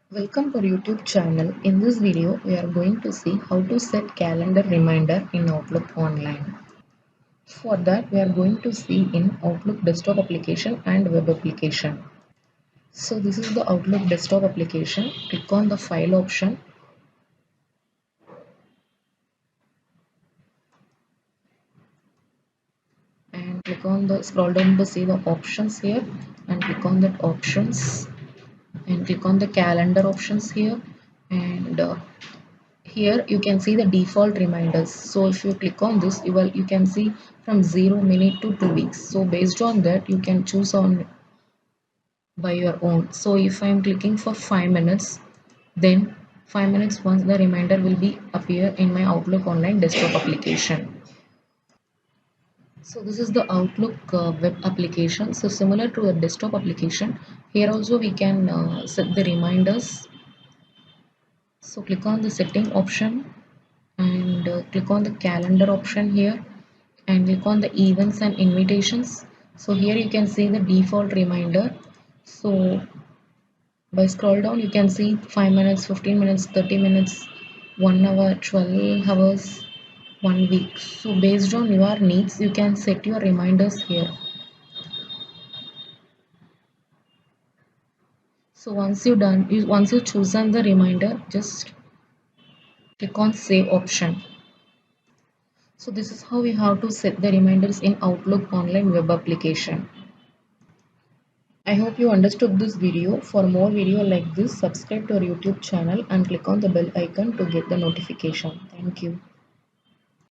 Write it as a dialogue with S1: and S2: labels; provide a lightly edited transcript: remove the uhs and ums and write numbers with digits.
S1: Welcome to our YouTube channel. In this video, we are going to see how to set calendar reminder in Outlook Online. For that, we are going to see in Outlook desktop application and web application. So this is the Outlook desktop application. Click on the file option and click on the scroll down to see the options here and click on that options and click on the calendar options here and here you can see the default reminders. So if you click on this, you can see from 0 minute to 2 weeks. So based on that, you can choose on by your own. So if I'm clicking for 5 minutes, then 5 minutes once the reminder will be appear in my Outlook Online desktop application. So this is the Outlook web application. So similar to the desktop application, here also we can set the reminders. So click on the setting option and click on the calendar option here and click on the events and invitations. So here you can see the default reminder. So by scroll down you can see 5 minutes, 15 minutes, 30 minutes, 1 hour, 12 hours, 1 week. So based on your needs you can set your reminders here. So once you chosen the reminder, just click on save option. So this is how we have to set the reminders in Outlook Online web application. I hope you understood this video. For more video like this, subscribe to our YouTube channel and click on the bell icon to get the notification. Thank you.